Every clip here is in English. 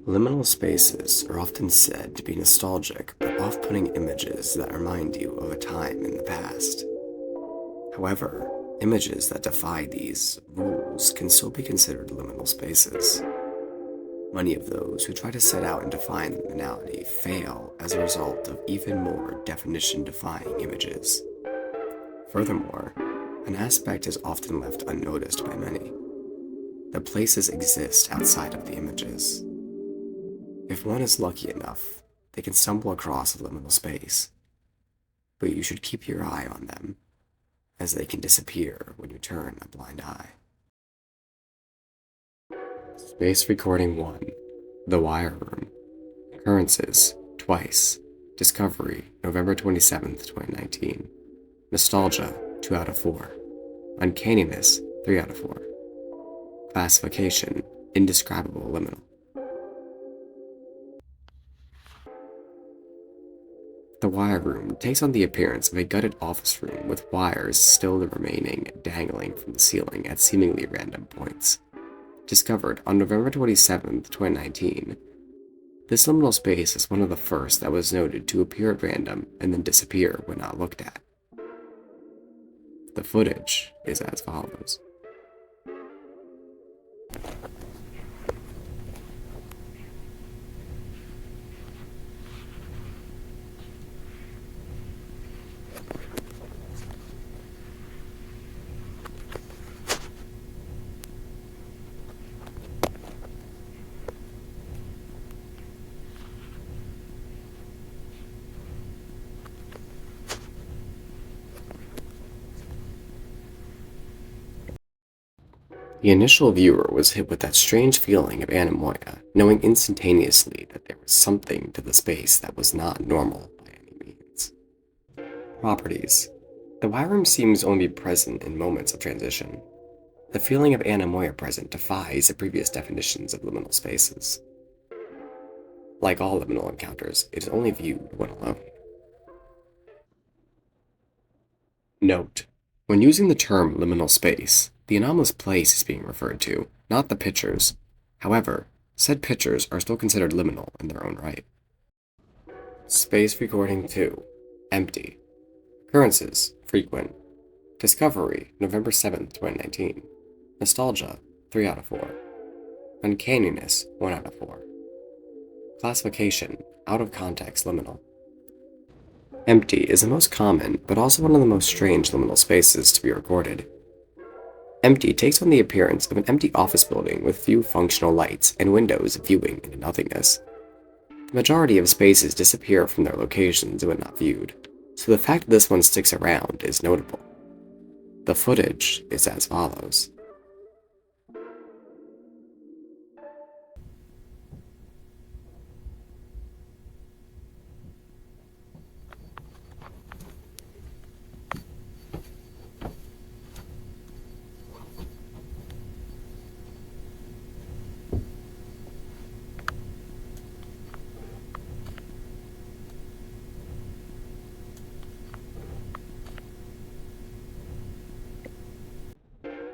Liminal spaces are often said to be nostalgic but off-putting images that remind you of a time in the past. However, images that defy these rules can still be considered liminal spaces. Many of those who try to set out and define liminality fail as a result of even more definition-defying images. Furthermore, an aspect is often left unnoticed by many. The places exist outside of the images. If one is lucky enough, they can stumble across a liminal space, but you should keep your eye on them, as they can disappear when you turn a blind eye. Space Recording 1, The Wireroom. Occurrences, twice. Discovery, November 27th, 2019. Nostalgia, 2 out of 4. Uncanniness, 3 out of 4. Classification, indescribable liminal. The Wireroom takes on the appearance of a gutted office room with wires still remaining dangling from the ceiling at seemingly random points. Discovered on November 27th, 2019, this liminal space is one of the first that was noted to appear at random and then disappear when not looked at. The footage is as follows. The initial viewer was hit with that strange feeling of anemoia, knowing instantaneously that there was something to the space that was not normal by any means. Properties. The Wireroom seems only be present in moments of transition. The feeling of anemoia present defies the previous definitions of liminal spaces. Like all liminal encounters, it is only viewed when alone. Note: when using the term liminal space, the anomalous place is being referred to, not the pictures. However, said pictures are still considered liminal in their own right. Space Recording 2, Empty. Occurrences, frequent. Discovery, November 7th, 2019. Nostalgia, 3 out of 4. Uncanniness, 1 out of 4. Classification, out of context liminal. Empty is the most common, but also one of the most strange liminal spaces to be recorded. Empty takes on the appearance of an empty office building with few functional lights and windows viewing into nothingness. The majority of spaces disappear from their locations when not viewed, so the fact that this one sticks around is notable. The footage is as follows.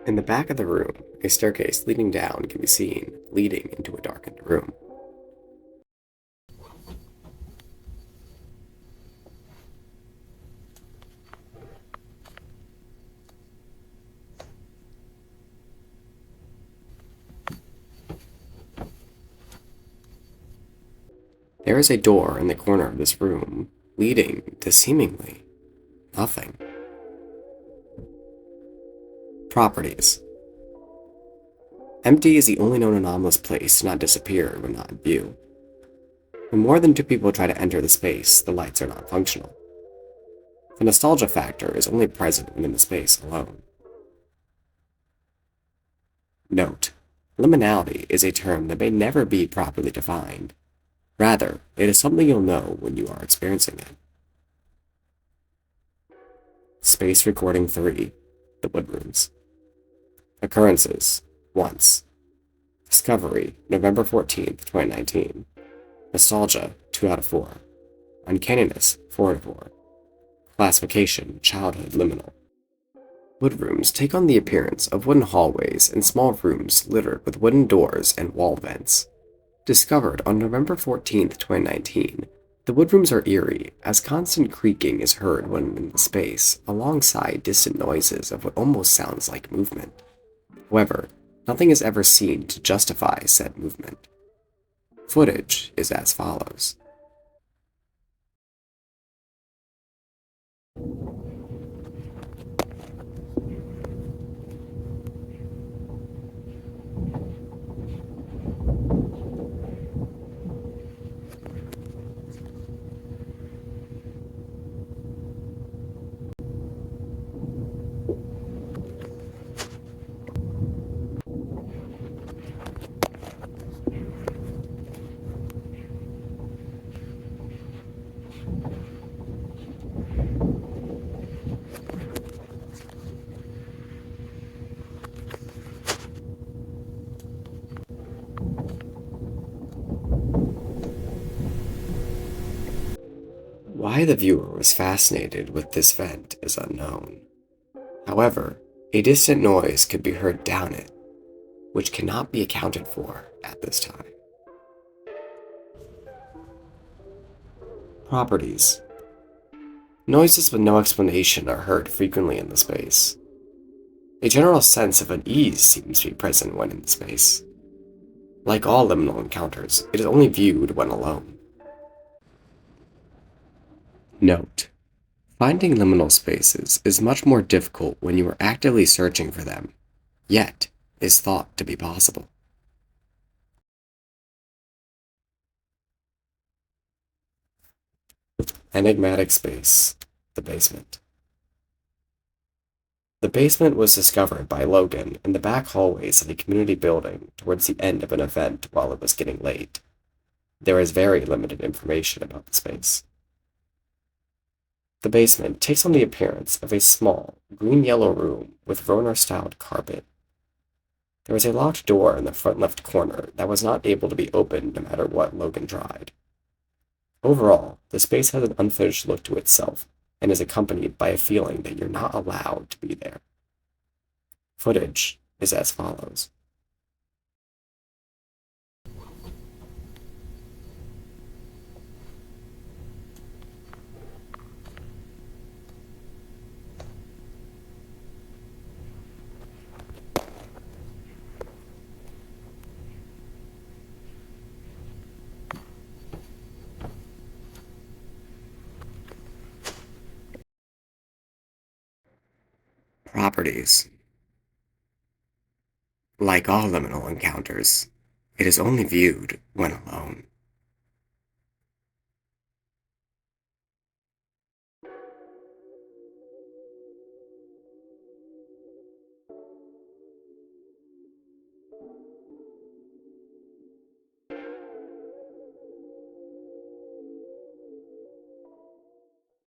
In the back of the room, a staircase leading down can be seen, leading into a darkened room. There is a door in the corner of this room, leading to seemingly nothing. Properties. Empty is the only known anomalous place to not disappear when not in view. When more than 2 people try to enter the space, the lights are not functional. The nostalgia factor is only present within the space alone. Note: liminality is a term that may never be properly defined. Rather, it is something you'll know when you are experiencing it. Space Recording 3, The Woodrooms. Occurrences, once. Discovery, November 14th, 2019. Nostalgia, 2 out of 4. Uncanniness, 4 out of 4. Classification, childhood liminal. Woodrooms take on the appearance of wooden hallways and small rooms littered with wooden doors and wall vents. Discovered on November 14th, 2019, the Woodrooms are eerie, as constant creaking is heard when in the space, alongside distant noises of what almost sounds like movement. However, nothing is ever seen to justify said movement. Footage is as follows. Why the viewer was fascinated with this vent is unknown. However, a distant noise could be heard down it, which cannot be accounted for at this time. Properties. Noises with no explanation are heard frequently in the space. A general sense of unease seems to be present when in the space. Like all liminal encounters, it is only viewed when alone. Note: finding liminal spaces is much more difficult when you are actively searching for them, yet is thought to be possible. Enigmatic space, the basement. The basement was discovered by Logan in the back hallways of a community building towards the end of an event while it was getting late. There is very limited information about the space. The basement takes on the appearance of a small, green-yellow room with Roner-styled carpet. There is a locked door in the front left corner that was not able to be opened no matter what Logan tried. Overall, the space has an unfinished look to itself and is accompanied by a feeling that you're not allowed to be there. Footage is as follows. Properties. Like all liminal encounters, it is only viewed when alone.